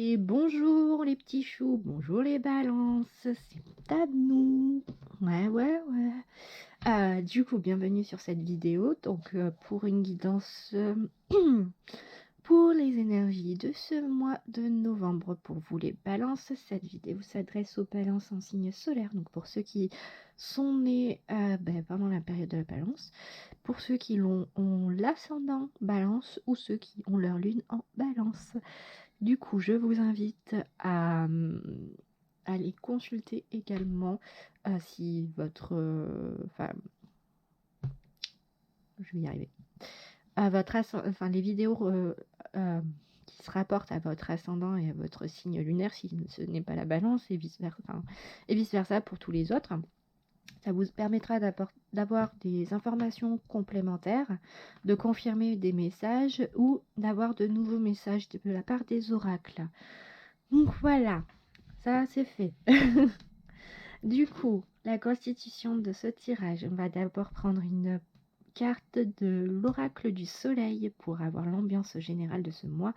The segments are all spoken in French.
Et bonjour les petits choux, bonjour les balances, c'est Tanou. Ouais. Du coup, bienvenue sur cette vidéo. Donc, pour une guidance pour les énergies de ce mois de novembre pour vous les balances, cette vidéo s'adresse aux balances en signe solaire. Donc, pour ceux qui sont nés pendant la période de la balance, pour ceux qui ont l'ascendant balance ou ceux qui ont leur lune en balance. Du coup, je vous invite à aller consulter également si votre... je vais y arriver. Les vidéos qui se rapportent à votre ascendant et à votre signe lunaire, si ce n'est pas la balance, et vice-versa pour tous les autres. Ça vous permettra d'avoir des informations complémentaires, de confirmer des messages ou d'avoir de nouveaux messages de la part des oracles. Donc voilà, ça c'est fait. Du coup, la constitution de ce tirage, on va d'abord prendre une carte de l'oracle du soleil pour avoir l'ambiance générale de ce mois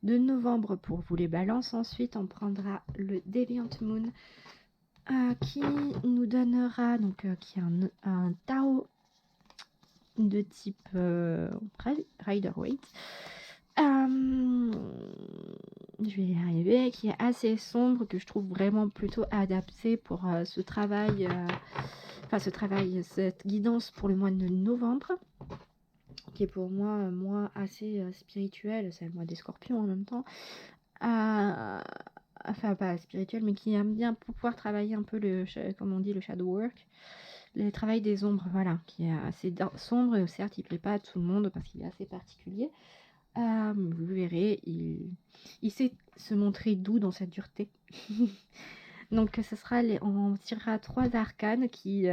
de novembre pour vous les balances. Ensuite, on prendra le Deviant Moon qui nous donnera, qui est un tarot de type Rider-Waite. Je vais y arriver, qui est assez sombre, que je trouve vraiment plutôt adapté pour ce travail, cette guidance pour le mois de novembre, qui est pour moi un mois assez spirituel, c'est le mois des scorpions en même temps. Enfin, pas spirituel, mais qui aime bien pour pouvoir travailler un peu le shadow work, le travail des ombres, voilà, qui est assez sombre, et certes il plaît pas à tout le monde parce qu'il est assez particulier. Vous verrez, il sait se montrer doux dans sa dureté. Donc ce sera on tirera 3 arcanes qui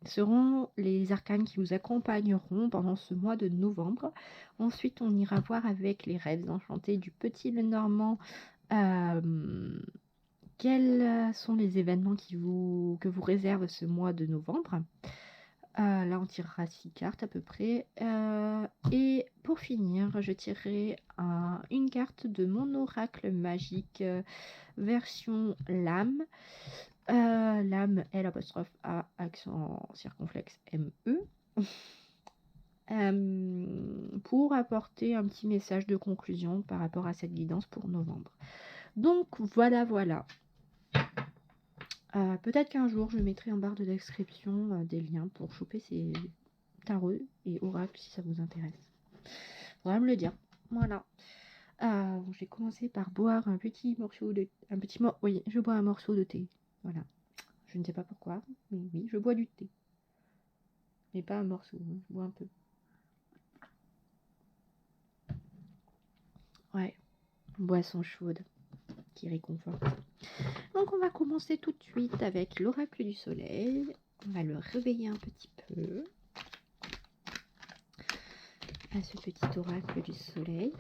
seront les arcanes qui vous accompagneront pendant ce mois de novembre. Ensuite on ira voir avec les rêves enchantés du petit Lenormand quels sont les événements que vous réserve ce mois de novembre. Là, on tirera 6 cartes à peu près. Et pour finir, je tirerai une carte de mon oracle magique version lame. Lame, L''A, accent circonflexe ME. Pour apporter un petit message de conclusion par rapport à cette guidance pour novembre. Donc voilà. Peut-être qu'un jour je mettrai en barre de description des liens pour choper ces tarots et oracles si ça vous intéresse. Faudra me le dire. Voilà. J'ai commencé par boire un petit morceau de... Oui, je bois un morceau de thé. Voilà. Je ne sais pas pourquoi, mais oui, je bois du thé. Mais pas un morceau, hein, je bois un peu. Ouais, boisson chaude qui réconforte. Donc on va commencer tout de suite avec l'oracle du soleil. On va le réveiller un petit peu. À ce petit oracle du soleil.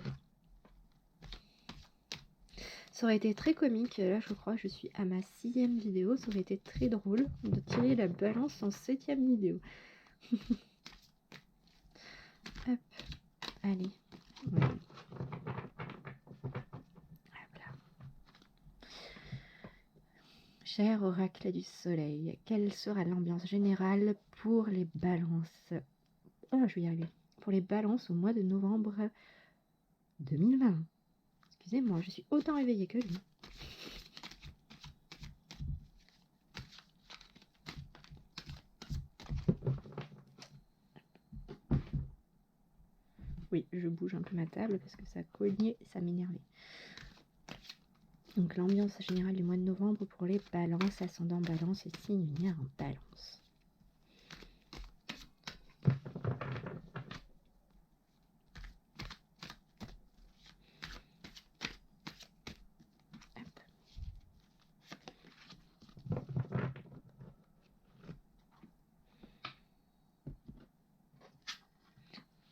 Ça aurait été très comique, là je crois que je suis à ma 6e vidéo, ça aurait été très drôle de tirer la balance en 7e vidéo. Hop, allez. Voilà. Cher oracle du soleil, quelle sera l'ambiance générale pour les balances? Oh, je vais y arriver. Pour les balances au mois de novembre 2020. Excusez-moi, je suis autant réveillée que lui. Oui, je bouge un peu ma table parce que ça cognait, ça m'énervait. Donc l'ambiance générale du mois de novembre pour les balances, ascendant balance et signe lunaire en balance.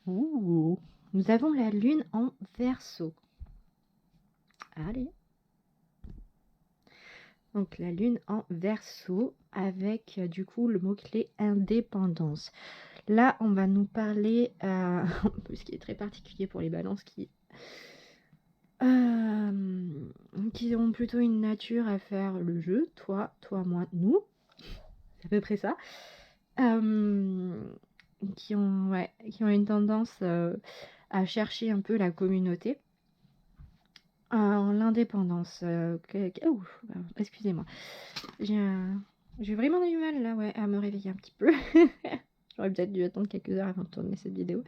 Ouh, nous avons la lune en Verseau. Allez. Donc la lune en Verseau avec du coup le mot-clé indépendance. Là, on va nous parler, ce qui est très particulier pour les balances qui qui ont plutôt une nature à faire le jeu, toi, moi, nous, c'est à peu près ça, qui ont une tendance à chercher un peu la communauté, l'indépendance. Excusez-moi, j'ai vraiment du mal là, à me réveiller un petit peu. J'aurais peut-être dû attendre quelques heures avant de tourner cette vidéo.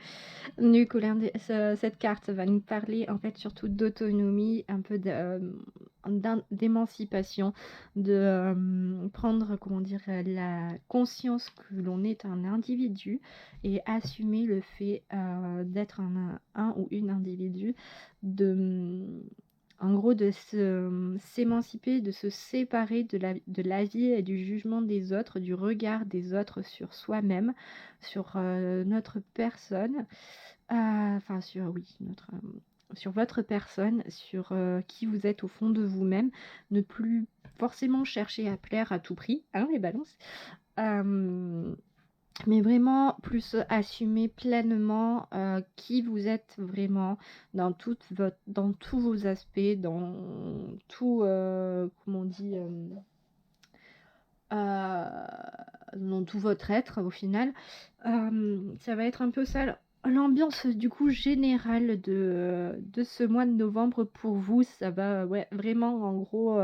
Du coup, cette carte va nous parler en fait surtout d'autonomie, un peu d'émancipation, de prendre, comment dire, la conscience que l'on est un individu et assumer le fait d'être un ou une individu, en gros de s'émanciper, de se séparer de la vie et du jugement des autres, du regard des autres sur soi-même, sur notre personne, sur votre personne, sur qui vous êtes au fond de vous-même, ne plus forcément chercher à plaire à tout prix, hein les balances, mais vraiment plus assumer pleinement qui vous êtes vraiment dans tous vos aspects, dans tout, comment on dit, dans tout votre être au final. Ça va être un peu ça l'ambiance du coup générale de ce mois de novembre pour vous. Ça va vraiment en gros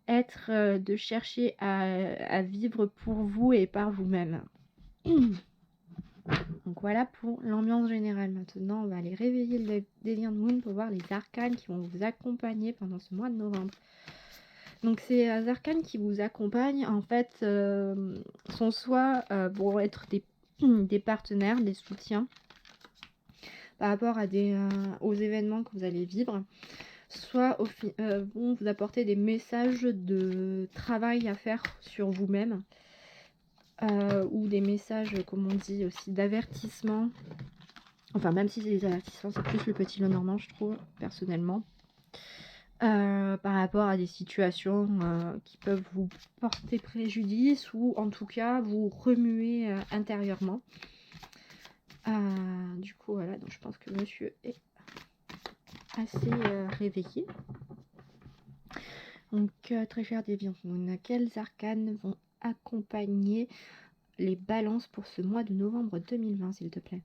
être de chercher à vivre pour vous et par vous-même. Donc voilà pour l'ambiance générale. Maintenant, on va aller réveiller le Deviant Moon pour voir les arcanes qui vont vous accompagner pendant ce mois de novembre. Donc ces arcanes qui vous accompagnent, en fait, sont soit vont être des partenaires, des soutiens par rapport à aux événements que vous allez vivre, soit vont vous apporter des messages de travail à faire sur vous-même, ou des messages, comme on dit aussi, d'avertissement. Enfin, même si c'est des avertissements, c'est plus le petit Lenormand, je trouve, personnellement. Par rapport à des situations qui peuvent vous porter préjudice ou en tout cas vous remuer intérieurement. Du coup, voilà, donc je pense que monsieur est assez réveillé. Donc, très cher Deviant Moon, quels arcanes vont accompagner les balances pour ce mois de novembre 2020, s'il te plaît?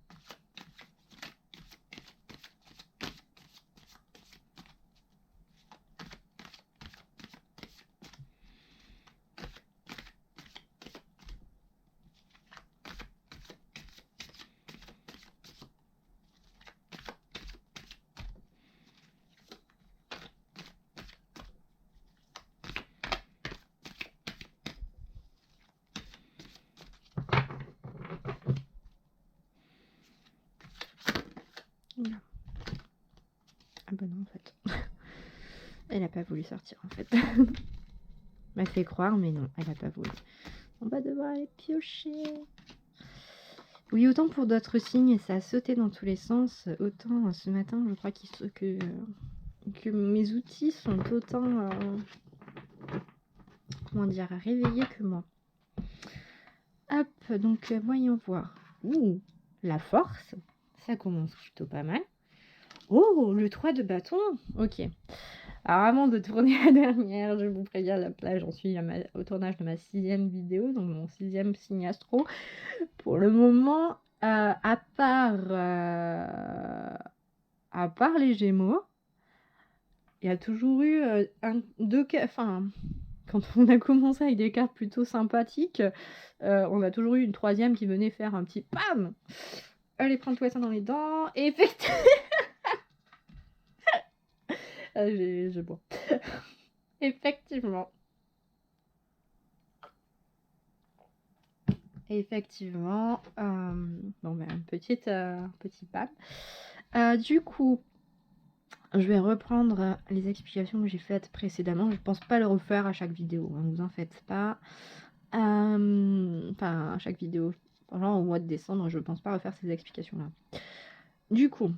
Non. Ah bah non, en fait. Elle a pas voulu sortir, en fait. M'a fait croire, mais non, elle a pas voulu. On va devoir aller piocher. Oui, autant pour d'autres signes, ça a sauté dans tous les sens. Autant ce matin, je crois que mes outils sont autant, comment dire, réveillés que moi. Hop, donc voyons voir. Ouh, la force, ça commence plutôt pas mal. Oh, le 3 de bâton, ok. Alors avant de tourner la dernière, je vous préviens, là j'en suis au tournage de ma 6e vidéo, donc mon 6e signe astro. Pour le moment, à part les Gémeaux, il y a toujours eu quand on a commencé avec des cartes plutôt sympathiques, on a toujours eu une 3e qui venait faire un petit PAM. Allez, prends-toi ça dans les dents. Et effectivement... je bois. Effectivement. Bon, ben, un petit PAM. Du coup, je vais reprendre les explications que j'ai faites précédemment. Je ne pense pas le refaire à chaque vidéo, ne vous en faites pas. Enfin, à chaque vidéo. Genre au mois de décembre, je ne pense pas refaire ces explications-là. Du coup,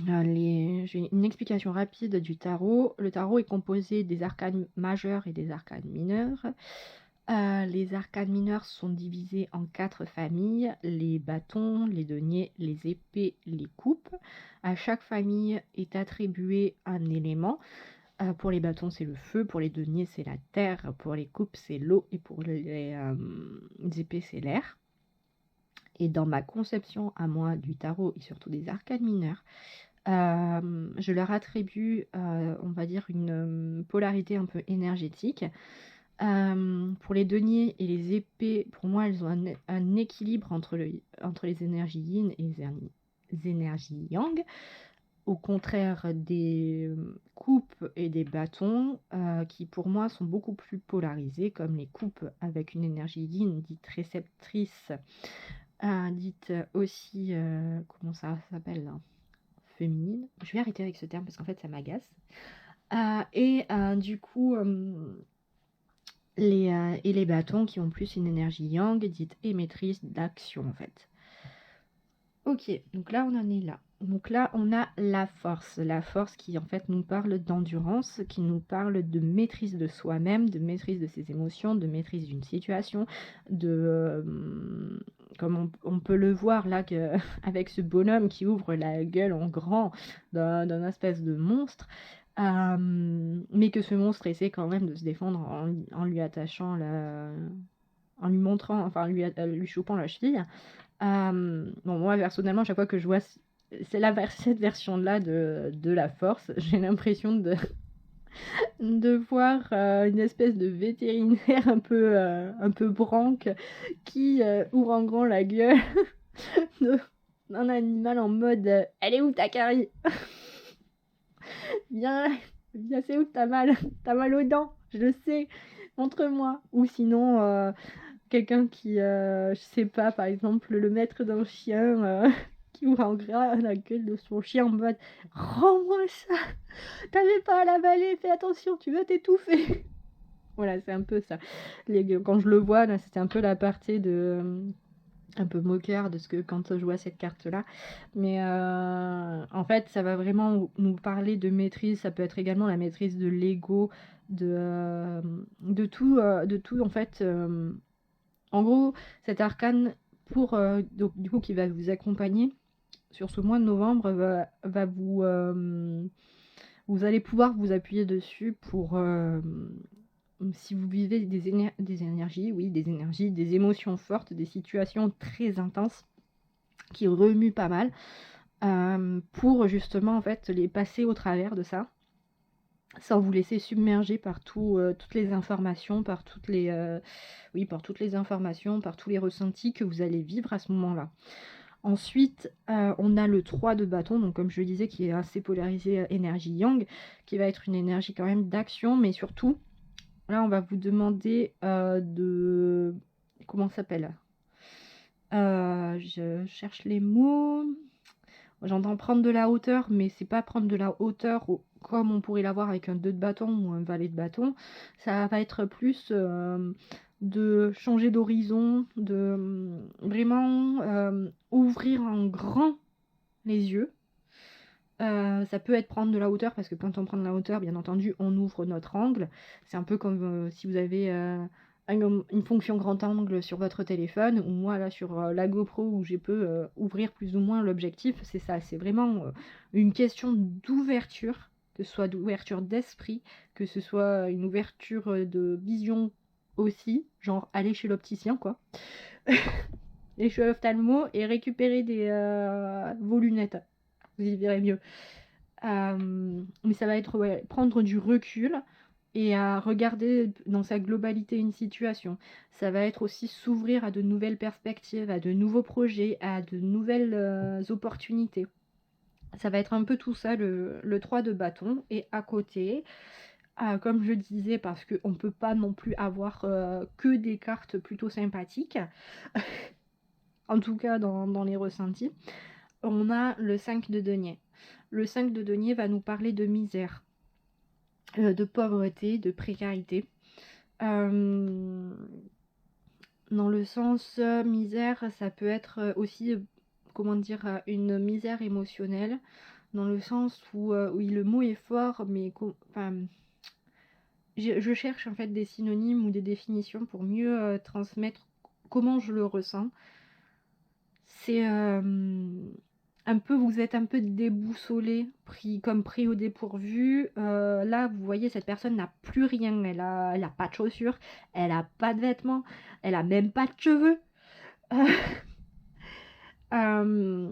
j'ai une explication rapide du tarot. Le tarot est composé des arcanes majeurs et des arcanes mineurs. Les arcanes mineurs sont divisés en 4 familles, les bâtons, les deniers, les épées, les coupes. À chaque famille est attribué un élément. Pour les bâtons, c'est le feu, pour les deniers, c'est la terre, pour les coupes, c'est l'eau, et pour les épées, c'est l'air. Et dans ma conception à moi du tarot et surtout des arcanes mineurs, je leur attribue, on va dire, une polarité un peu énergétique. Pour les deniers et les épées, pour moi, elles ont un équilibre entre les énergies yin et les énergies yang. Au contraire des coupes et des bâtons, qui pour moi sont beaucoup plus polarisés, comme les coupes avec une énergie yin dite réceptrice, dite aussi, comment ça s'appelle là, féminine. Je vais arrêter avec ce terme parce qu'en fait ça m'agace. Du coup, les bâtons qui ont plus une énergie yang, dite émettrice d'action en fait. Ok, donc là on en est là. Donc là on a la force qui en fait nous parle d'endurance, qui nous parle de maîtrise de soi-même, de maîtrise de ses émotions, de maîtrise d'une situation, comme on peut le voir là avec ce bonhomme qui ouvre la gueule en grand d'un espèce de monstre. Mais que ce monstre essaie quand même de se défendre en lui attachant en lui montrant, enfin lui chopant la cheville. Bon, moi personnellement, chaque fois que je vois cette version-là de la force, j'ai l'impression de voir une espèce de vétérinaire un peu branque qui ouvre en grand la gueule d'un animal en mode elle est où ta carie? Viens, c'est où que t'as mal? T'as mal aux dents, je le sais, montre-moi. Ou sinon, quelqu'un qui, je sais pas, par exemple, le maître d'un chien qui ouvre en gras la gueule de son chien en mode rends-moi ça, t'avais pas à l'avaler, fais attention, tu vas t'étouffer. Voilà, c'est un peu ça. Quand je le vois, là, c'était un peu la partie un peu moqueur de ce que quand je vois cette carte là, mais en fait ça va vraiment nous parler de maîtrise. Ça peut être également la maîtrise de l'ego, de tout en fait. En gros, cet arcane donc du coup qui va vous accompagner sur ce mois de novembre va vous allez pouvoir vous appuyer dessus pour si vous vivez des énergies, oui, des énergies, des émotions fortes, des situations très intenses qui remuent pas mal, pour justement en fait les passer au travers de ça, sans vous laisser submerger par toutes les informations, par toutes les informations, par tous les ressentis que vous allez vivre à ce moment-là. Ensuite, on a le 3 de bâton, donc comme je le disais, qui est assez polarisé énergie yang, qui va être une énergie quand même d'action, mais surtout, là, on va vous demander de... Comment ça s'appelle? Je cherche les mots. J'entends prendre de la hauteur, mais c'est pas prendre de la hauteur comme on pourrait l'avoir avec un 2 de bâton ou un valet de bâton. Ça va être plus de changer d'horizon, de vraiment ouvrir en grand les yeux. Ça peut être prendre de la hauteur, parce que quand on prend de la hauteur, bien entendu, on ouvre notre angle. C'est un peu comme si vous avez une fonction grand angle sur votre téléphone, ou moi là sur la GoPro où je peux ouvrir plus ou moins l'objectif. C'est ça, c'est vraiment une question d'ouverture, que ce soit d'ouverture d'esprit, que ce soit une ouverture de vision aussi, genre aller chez l'opticien quoi. Et chez l'ophtalmo et récupérer vos lunettes. Vous y verrez mieux. Mais ça va être prendre du recul et à regarder dans sa globalité une situation. Ça va être aussi s'ouvrir à de nouvelles perspectives, à de nouveaux projets, à de nouvelles opportunités. Ça va être un peu tout ça, le 3 de bâton. Et à côté, comme je disais, parce qu'on ne peut pas non plus avoir que des cartes plutôt sympathiques, en tout cas dans les ressentis, on a le 5 de denier. Le 5 de denier va nous parler de misère, de pauvreté, de précarité. Dans le sens misère, ça peut être aussi, comment dire, une misère émotionnelle, dans le sens où oui, le mot est fort, mais je cherche en fait des synonymes ou des définitions pour mieux transmettre comment je le ressens. C'est vous êtes un peu déboussolé, pris au dépourvu. Là, vous voyez, cette personne n'a plus rien. Elle a pas de chaussures, elle a pas de vêtements, elle a même pas de cheveux. Euh,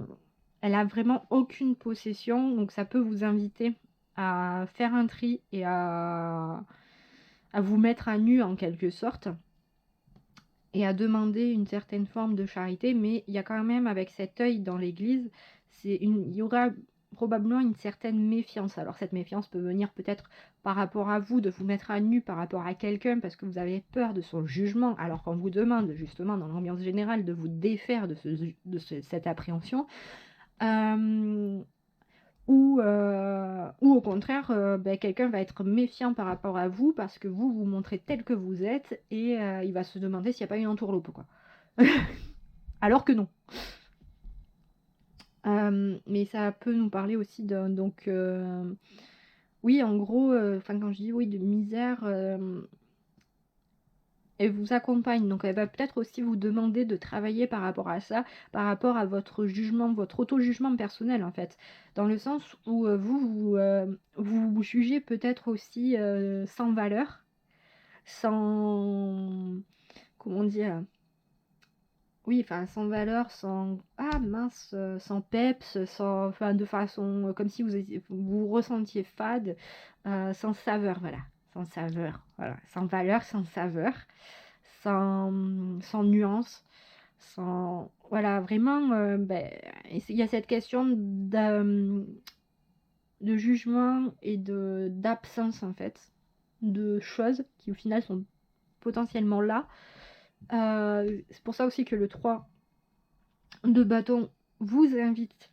Elle a vraiment aucune possession, donc ça peut vous inviter à faire un tri et à vous mettre à nu en quelque sorte et à demander une certaine forme de charité, mais il y a quand même, avec cet œil dans l'église, il y aura probablement une certaine méfiance. Alors cette méfiance peut venir peut-être par rapport à vous, de vous mettre à nu par rapport à quelqu'un parce que vous avez peur de son jugement, alors qu'on vous demande justement dans l'ambiance générale de vous défaire de cette appréhension. Ou au contraire, quelqu'un va être méfiant par rapport à vous parce que vous vous montrez tel que vous êtes et il va se demander s'il n'y a pas une entourloupe, quoi. Alors que non. Mais ça peut nous parler aussi donc oui, en gros, quand je dis oui de misère, elle vous accompagne, donc elle va peut-être aussi vous demander de travailler par rapport à ça, par rapport à votre jugement, votre auto-jugement personnel en fait, dans le sens où vous jugez peut-être aussi sans valeur, sans... comment dire? Oui, enfin sans valeur, sans... Ah mince, sans peps, sans... Enfin de façon... comme si vous ressentiez fade, sans saveur, voilà. Sans saveur, voilà. Sans valeur, sans saveur. Sans nuance, sans... Voilà, vraiment, il y a cette question de jugement et d'absence, en fait, de choses qui, au final, sont potentiellement là. C'est pour ça aussi que le 3 de bâton vous invite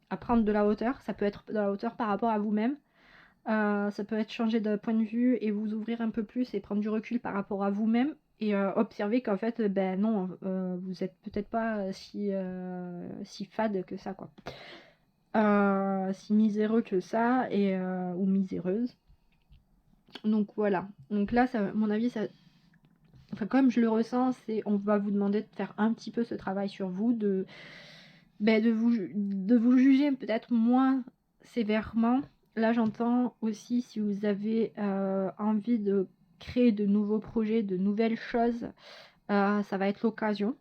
à prendre de la hauteur. Ça peut être de la hauteur par rapport à vous-même. Ça peut être changer de point de vue et vous ouvrir un peu plus et prendre du recul par rapport à vous-même et observer qu'en fait, non, vous êtes peut-être pas si fade que ça, quoi. Si miséreux que ça, ou miséreuse. Donc voilà. Donc là, ça, à mon avis, ça, enfin, comme je le ressens, on va vous demander de faire un petit peu ce travail sur vous, de vous juger peut-être moins sévèrement. Là, j'entends aussi si vous avez envie de créer de nouveaux projets, de nouvelles choses, ça va être l'occasion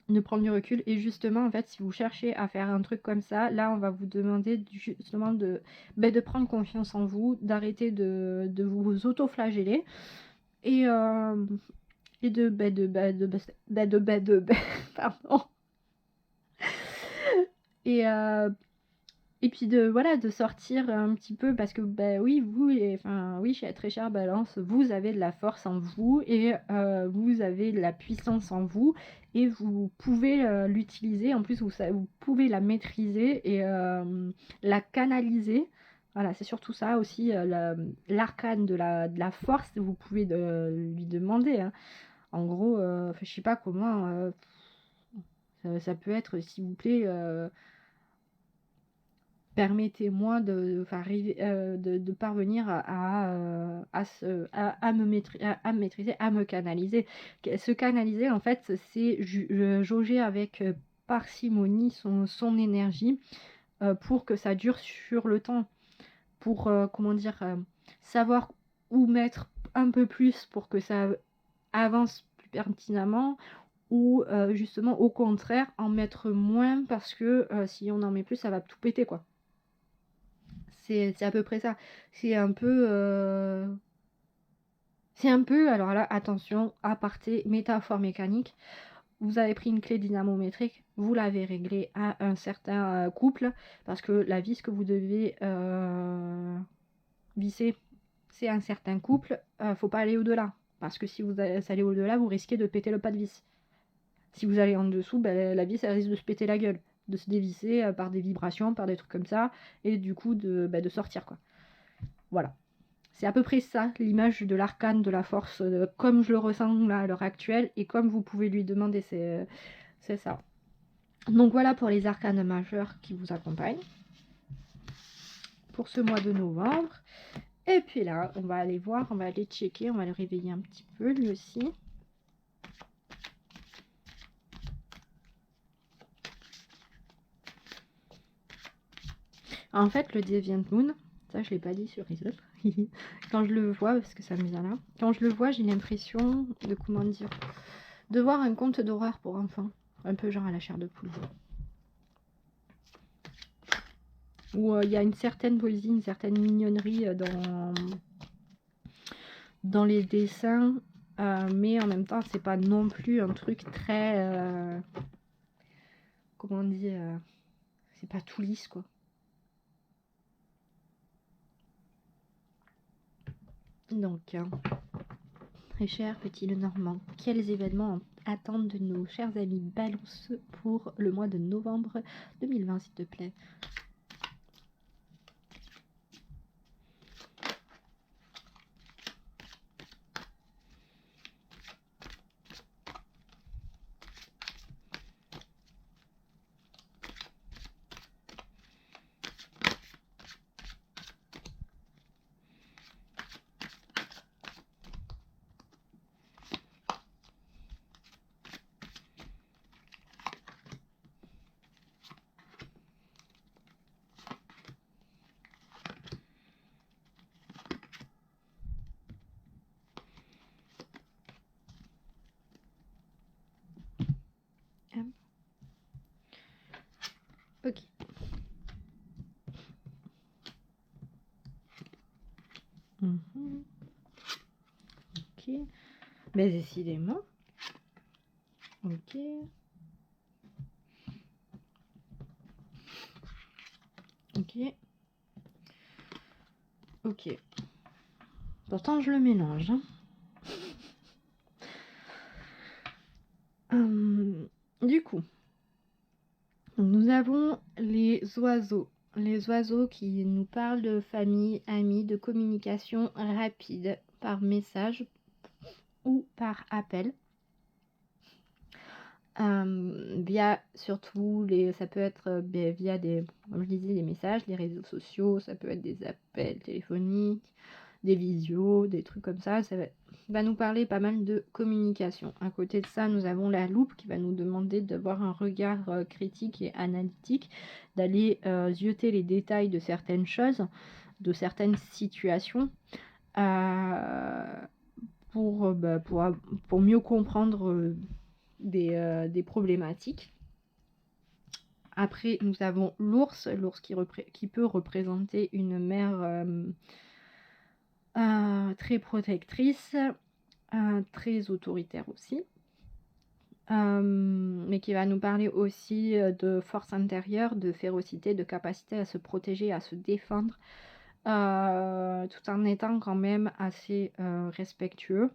de prendre du recul. Et justement, en fait, si vous cherchez à faire un truc comme ça, là, on va vous demander justement de prendre confiance en vous, d'arrêter de vous auto-flageller et pardon. Et puis de sortir un petit peu parce que oui, oui, très chère Balance, vous avez de la force en vous et vous avez de la puissance en vous et vous pouvez l'utiliser. En plus, vous pouvez la maîtriser et la canaliser. Voilà, c'est surtout ça aussi, l'arcane de la force, vous pouvez lui demander. Hein. En gros, je sais pas comment, ça peut être, s'il vous plaît... permettez-moi de parvenir à me maîtriser, à me canaliser. Se canaliser, en fait, c'est jauger avec parcimonie son énergie pour que ça dure sur le temps. Pour, savoir où mettre un peu plus pour que ça avance plus pertinemment ou justement, au contraire, en mettre moins parce que si on en met plus, ça va tout péter, quoi. C'est à peu près ça. C'est un peu... C'est un peu... Alors là, attention, aparté, métaphore mécanique. Vous avez pris une clé dynamométrique, vous l'avez réglée à un certain couple, parce que la vis que vous devez visser, c'est un certain couple. Faut pas aller au-delà. Parce que si vous allez au-delà, vous risquez de péter le pas de vis. Si vous allez en dessous, la vis, elle risque de se péter la gueule, de se dévisser par des vibrations, par des trucs comme ça, et du coup de sortir, quoi. Voilà. C'est à peu près ça, l'image de l'arcane de la force, comme je le ressens là, à l'heure actuelle, et comme vous pouvez lui demander, c'est ça. Donc voilà pour les arcanes majeurs qui vous accompagnent pour ce mois de novembre. Et puis là, on va aller voir, on va aller checker, on va le réveiller un petit peu lui aussi. En fait, le Deviant Moon, ça je l'ai pas dit sur les autres, quand je le vois, parce que ça me vient là, quand je le vois, j'ai l'impression de, comment dire, de voir un conte d'horreur pour enfants, un peu genre à la chair de poule. Où il y a une certaine poésie, une certaine mignonnerie dans les dessins, mais en même temps, c'est pas non plus un truc très... comment on dit c'est pas tout lisse, quoi. Donc, très cher petit Lenormand, quels événements attendent de nos chers amis Balance pour le mois de novembre 2020, s'il te plaît? Ok. Ok. Mais décidément. Ok. Ok. Ok. Pourtant, je le mélange. Du coup, nous avons les oiseaux. Les oiseaux qui nous parlent de famille, amis, de communication rapide par message ou par appel. Via surtout ça peut être via comme je disais, des messages, des réseaux sociaux, ça peut être des appels téléphoniques, des visios, des trucs comme ça. Ça va nous parler pas mal de communication. À côté de ça, nous avons la loupe qui va nous demander d'avoir un regard critique et analytique, d'aller zioter les détails de certaines choses, de certaines situations, pour mieux comprendre des problématiques. Après, nous avons l'ours qui peut représenter une mère très protectrice, très autoritaire aussi, mais qui va nous parler aussi de force intérieure, de férocité, de capacité à se protéger, à se défendre, tout en étant quand même assez respectueux.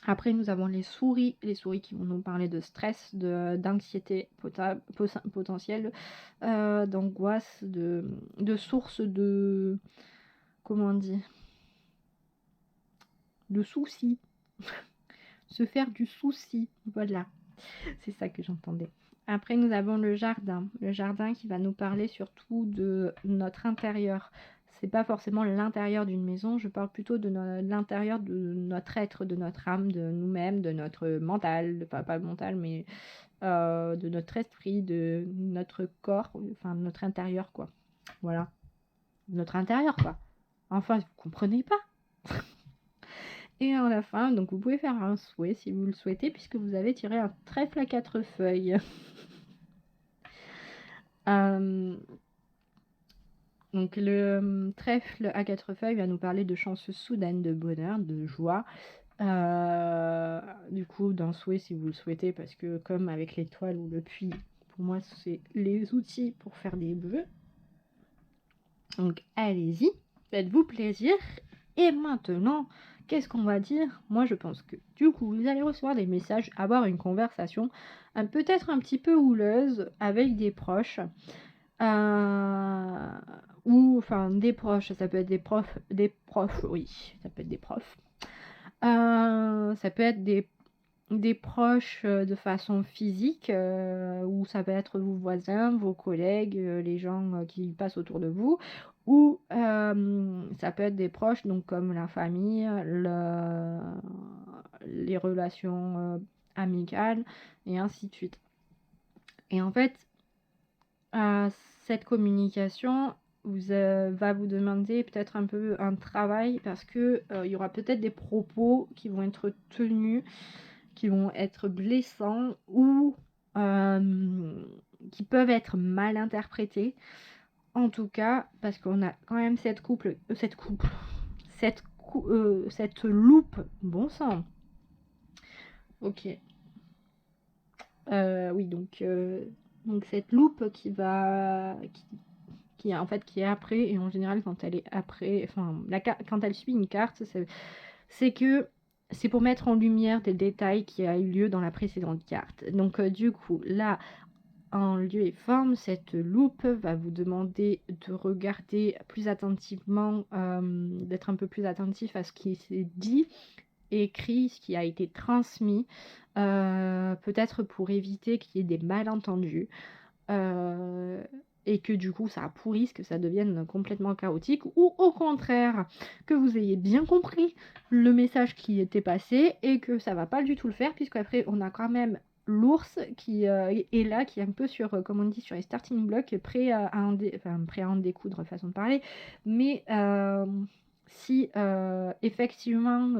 Après, nous avons les souris qui vont nous parler de stress, d'anxiété potentielle, d'angoisse, de source de... comment on dit, de soucis. Se faire du souci, voilà. C'est ça que j'entendais. Après, nous avons le jardin. Le jardin qui va nous parler surtout de notre intérieur. C'est pas forcément l'intérieur d'une maison, je parle plutôt de l'intérieur de notre être, de notre âme, de nous-mêmes, de notre mental, pas le mental, mais de notre esprit, de notre corps, enfin de notre intérieur, quoi. Voilà. Notre intérieur, quoi. Enfin, vous comprenez pas. Et à la fin, donc vous pouvez faire un souhait si vous le souhaitez, puisque vous avez tiré un trèfle à 4 feuilles. Donc le trèfle à 4 feuilles va nous parler de chances soudaines, de bonheur, de joie. Du coup, d'un souhait si vous le souhaitez, parce que comme avec l'étoile ou le puits, pour moi c'est les outils pour faire des vœux. Donc allez-y, faites-vous plaisir. Et maintenant, qu'est-ce qu'on va dire? Moi je pense que du coup vous allez recevoir des messages, avoir une conversation peut-être un petit peu houleuse avec des proches. Ou enfin des proches, ça peut être des profs, oui, ça peut être des profs. Ça peut être des proches de façon physique, ou ça peut être vos voisins, vos collègues, les gens qui passent autour de vous, ou ça peut être des proches, donc comme la famille, les relations amicales, et ainsi de suite. Et en fait, cette communication va vous demander peut-être un peu un travail parce que il y aura peut-être des propos qui vont être tenus, qui vont être blessants ou qui peuvent être mal interprétés. En tout cas, parce qu'on a quand même cette loupe, bon sang. Ok. Oui, donc cette loupe qui est après, et en général quand elle est après, enfin quand elle suit une carte, c'est que c'est pour mettre en lumière des détails qui a eu lieu dans la précédente carte. Donc du coup, là, en lieu et forme, cette loupe va vous demander de regarder plus attentivement, d'être un peu plus attentif à ce qui s'est dit, écrit, ce qui a été transmis, peut-être pour éviter qu'il y ait des malentendus, et que du coup ça pourrisse, que ça devienne complètement chaotique, ou au contraire, que vous ayez bien compris le message qui était passé et que ça va pas du tout le faire, puisqu'après on a quand même l'ours qui est là, qui est un peu sur, comme on dit, sur les starting blocks, prêt à en découdre, façon de parler, mais si effectivement,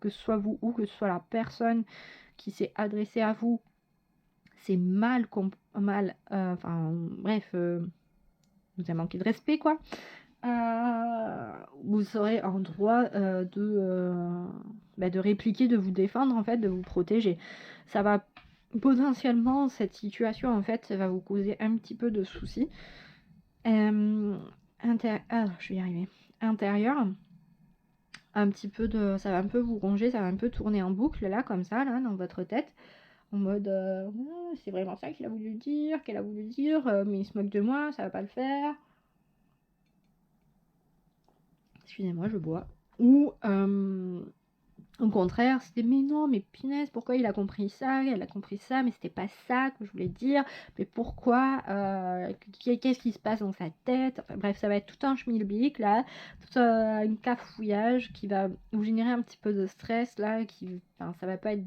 que ce soit vous ou que ce soit la personne qui s'est adressée à vous, c'est bref, vous avez manqué de respect, quoi. Vous serez en droit de répliquer, de vous défendre, en fait, de vous protéger. Ça va potentiellement, cette situation, en fait, va vous causer un petit peu de soucis. Je vais y arriver. Intérieur, un petit peu ça va un peu vous ronger, ça va un peu tourner en boucle, là, comme ça, là, dans votre tête. En mode, c'est vraiment ça qu'elle a voulu dire, mais il se moque de moi, ça va pas le faire. Excusez-moi, je bois. Ou, au contraire, c'était, mais non, mais punaise, pourquoi il a compris ça, elle a compris ça, mais c'était pas ça que je voulais dire, mais pourquoi, qu'est-ce qui se passe dans sa tête, enfin bref, ça va être tout un schmilblick, là, tout un cafouillage qui va vous générer un petit peu de stress, là, ça va pas être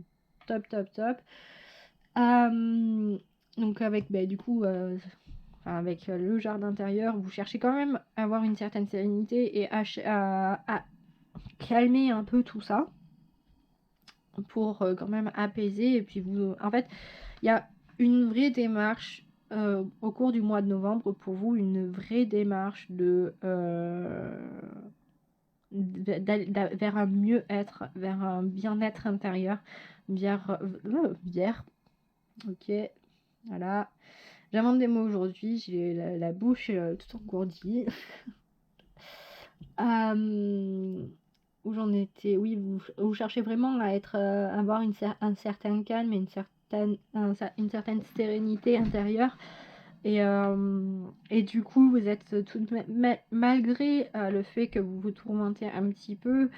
top. Donc avec du coup avec le jardin intérieur, vous cherchez quand même à avoir une certaine sérénité et à calmer un peu tout ça pour quand même apaiser. Et puis en fait, il y a une vraie démarche au cours du mois de novembre pour vous, une vraie démarche vers un mieux-être, vers un bien-être intérieur, ok, voilà. J'invente des mots aujourd'hui, j'ai la bouche tout engourdie. Où j'en étais? Oui, vous cherchez vraiment à avoir un certain calme et une certaine sérénité intérieure. Et du coup, vous êtes tout de même, malgré le fait que vous vous tourmentez un petit peu,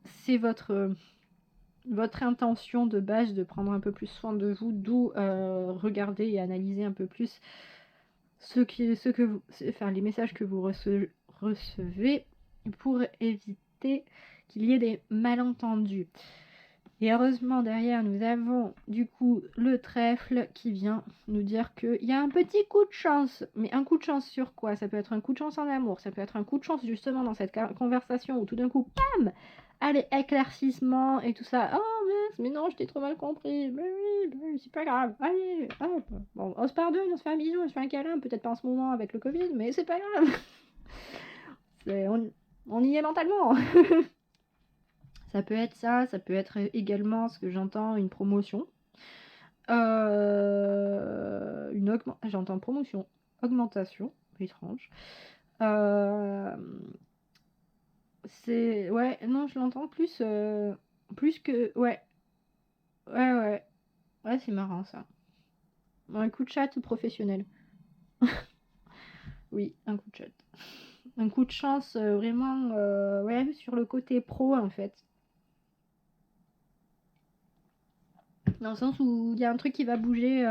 c'est votre intention de base de prendre un peu plus soin de vous, d'où regarder et analyser un peu plus les messages que vous recevez pour éviter qu'il y ait des malentendus. Et heureusement, derrière, nous avons du coup le trèfle qui vient nous dire qu'il y a un petit coup de chance. Mais un coup de chance sur quoi? Ça peut être un coup de chance en amour, ça peut être un coup de chance justement dans cette conversation où tout d'un coup, bam, allez, éclaircissement et tout ça. Oh mince, mais non, je t'ai trop mal compris. Mais oui, c'est pas grave. Allez, hop. Bon, on se pardonne, on se fait un bisou, on se fait un câlin. Peut-être pas en ce moment avec le Covid, mais c'est pas grave. On y est mentalement. Ça peut être ça, ça peut être également ce que j'entends, une promotion. J'entends promotion, augmentation, étrange. Ouais, non, je l'entends plus que... Ouais, c'est marrant ça. Un coup de chat professionnel. Oui, un coup de chat. Un coup de chance vraiment, ouais, sur le côté pro en fait. Dans le sens où il y a un truc qui va bouger,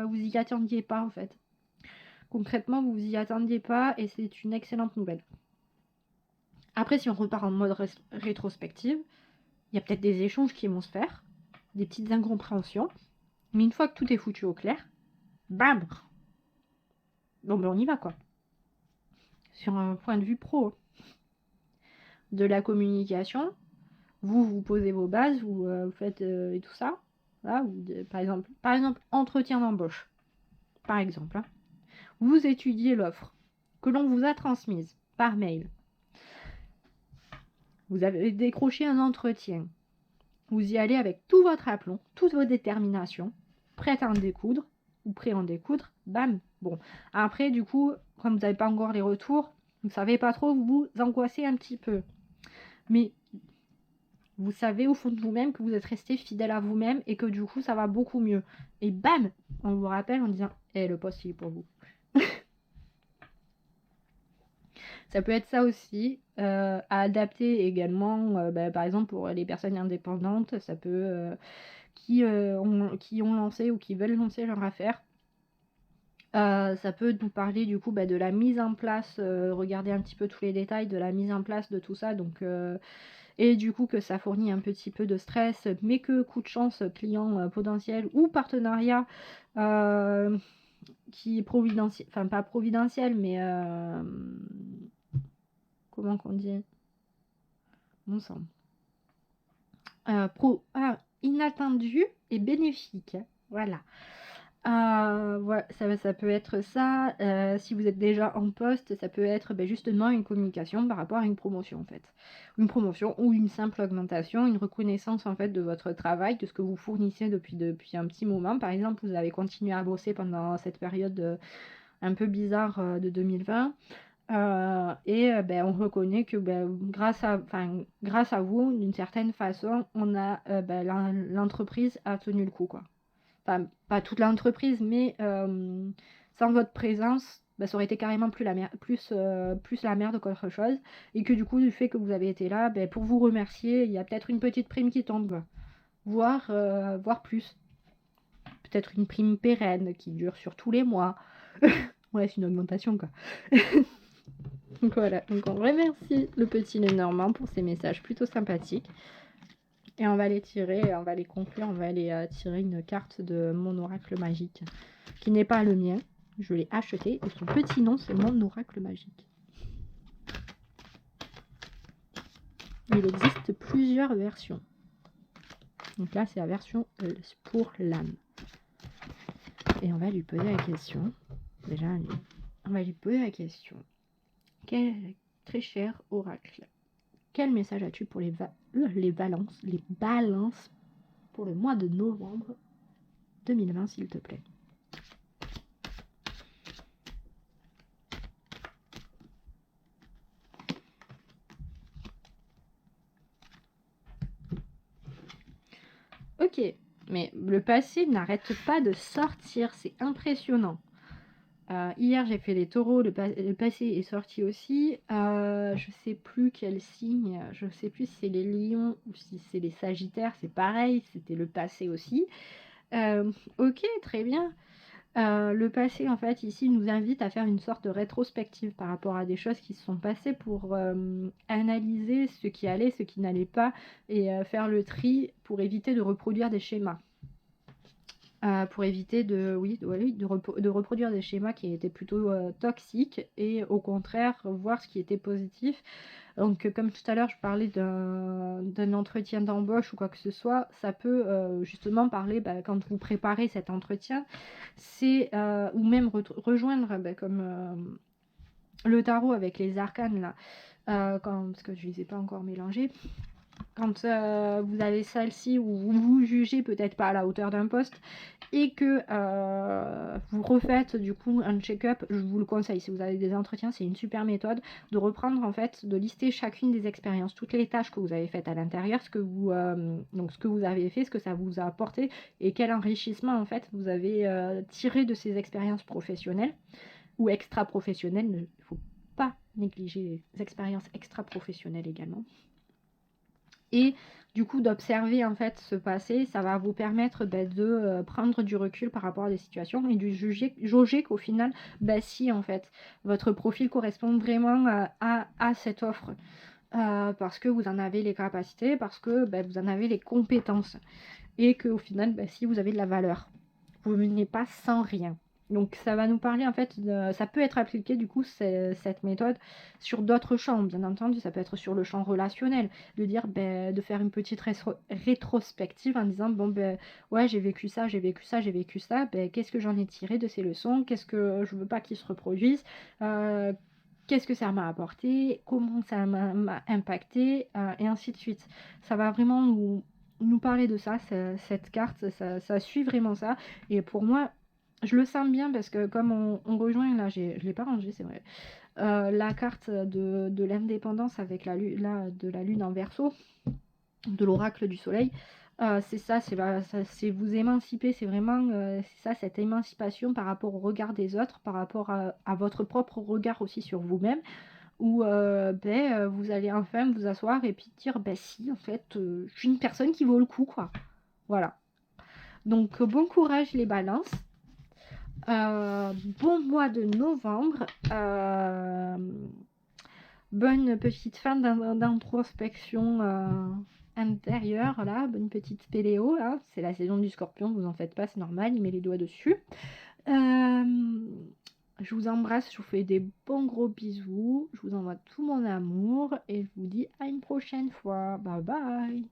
vous y attendiez pas en fait. Concrètement, vous y attendiez pas et c'est une excellente nouvelle. Après, si on repart en mode rétrospective, il y a peut-être des échanges qui vont se faire, des petites incompréhensions, mais une fois que tout est foutu au clair, bam. Bon, ben on y va, quoi. Sur un point de vue pro de la communication, vous posez vos bases, vous faites et tout ça. Là, par exemple, entretien d'embauche, par exemple. Hein. Vous étudiez l'offre que l'on vous a transmise par mail. Vous avez décroché un entretien. Vous y allez avec tout votre aplomb, toute votre détermination, prête à en découdre, ou prêt à en découdre, bam. Bon, après, du coup, comme vous n'avez pas encore les retours, vous ne savez pas trop, vous angoissez un petit peu. Mais vous savez au fond de vous-même que vous êtes resté fidèle à vous-même et que du coup, ça va beaucoup mieux. Et bam, on vous rappelle en disant « le poste, il est pour vous ». Ça peut être ça aussi, à adapter également, par exemple pour les personnes indépendantes, ça peut, qui ont lancé ou qui veulent lancer leur affaire. Ça peut nous parler du coup de la mise en place, regarder un petit peu tous les détails de la mise en place de tout ça, donc et du coup que ça fournit un petit peu de stress, mais que coup de chance, client potentiel ou partenariat qui est providentiel, enfin pas providentiel, mais comment qu'on dit, bon sang, inattendu et bénéfique, voilà. Ouais, ça peut être ça. Si vous êtes déjà en poste, ça peut être justement une communication par rapport à une promotion en fait. Une promotion ou une simple augmentation, une reconnaissance en fait de votre travail, de ce que vous fournissez depuis un petit moment. Par exemple, vous avez continué à bosser pendant cette période un peu bizarre de 2020. On reconnaît que grâce à vous, d'une certaine façon, l'entreprise a tenu le coup, quoi. Enfin, pas toute l'entreprise, mais sans votre présence, ça aurait été carrément plus la merde qu'autre chose. Et que du coup, du fait que vous avez été là, pour vous remercier, il y a peut-être une petite prime qui tombe, voire plus. Peut-être une prime pérenne qui dure sur tous les mois. Ouais, c'est une augmentation, quoi. Donc voilà, donc on remercie le petit Lenormand pour ces messages plutôt sympathiques. Et on va les tirer, on va les conclure, on va aller tirer une carte de mon oracle magique, qui n'est pas le mien. Je l'ai acheté et son petit nom c'est mon oracle magique. Il existe plusieurs versions. Donc là c'est la version pour l'âme. Et on va lui poser la question. Déjà, on va lui poser la question. Très cher oracle, quel message as-tu pour les balances pour le mois de novembre 2020, s'il te plaît? Ok, mais le passé n'arrête pas de sortir, c'est impressionnant. Hier j'ai fait les taureaux, le passé est sorti aussi. Je sais plus quel signe, je sais plus si c'est les lions ou si c'est les sagittaires, c'est pareil, c'était le passé aussi. Ok, très bien. Le passé en fait ici nous invite à faire une sorte de rétrospective par rapport à des choses qui se sont passées pour analyser ce qui allait, ce qui n'allait pas et faire le tri pour éviter de reproduire des schémas. Pour éviter de reproduire des schémas qui étaient plutôt toxiques et au contraire voir ce qui était positif. Donc comme tout à l'heure je parlais d'un entretien d'embauche ou quoi que ce soit, ça peut justement parler quand vous préparez cet entretien, c'est ou même rejoindre comme le tarot avec les arcanes là, parce que je ne les ai pas encore mélangés. Quand vous avez celle-ci où vous vous jugez peut-être pas à la hauteur d'un poste et que vous refaites du coup un check-up, je vous le conseille, si vous avez des entretiens, c'est une super méthode de reprendre en fait, de lister chacune des expériences, toutes les tâches que vous avez faites à l'intérieur, ce que vous avez fait, ce que ça vous a apporté et quel enrichissement en fait vous avez tiré de ces expériences professionnelles ou extra-professionnelles. Il ne faut pas négliger les expériences extra-professionnelles également. Et du coup d'observer en fait ce passé, ça va vous permettre de prendre du recul par rapport à des situations et de jauger qu'au final, si en fait votre profil correspond vraiment à cette offre, parce que vous en avez les capacités, parce que vous en avez les compétences et qu'au final, si vous avez de la valeur, vous venez pas sans rien. Donc ça va nous parler en fait ça peut être appliqué du coup cette méthode sur d'autres champs, bien entendu, ça peut être sur le champ relationnel, de dire de faire une petite rétrospective en disant: «Bon ouais j'ai vécu ça, j'ai vécu ça, j'ai vécu ça, qu'est-ce que j'en ai tiré de ces leçons? Qu'est-ce que je veux pas qu'ils se reproduisent? Heu, qu'est-ce que ça m'a apporté? Comment ça m'a impacté?» Et ainsi de suite. Ça va vraiment nous parler de ça, cette carte, ça suit vraiment ça et pour moi je le sens bien parce que comme on rejoint là, je l'ai pas rangé, c'est vrai. La carte de l'indépendance avec de la lune en Verseau, de l'oracle du soleil, c'est ça, c'est vous émanciper, c'est vraiment c'est ça, cette émancipation par rapport au regard des autres, par rapport à votre propre regard aussi sur vous-même, où vous allez enfin vous asseoir et puis dire si, en fait, je suis une personne qui vaut le coup, quoi. Voilà. Donc bon courage les balances. Bon mois de novembre. Bonne petite fin d'introspection intérieure, là. Bonne petite péléo, là. C'est la saison du scorpion, vous en faites pas, c'est normal, il met les doigts dessus. Je vous embrasse, je vous fais des bons gros bisous. Je vous envoie tout mon amour et je vous dis à une prochaine fois. Bye bye.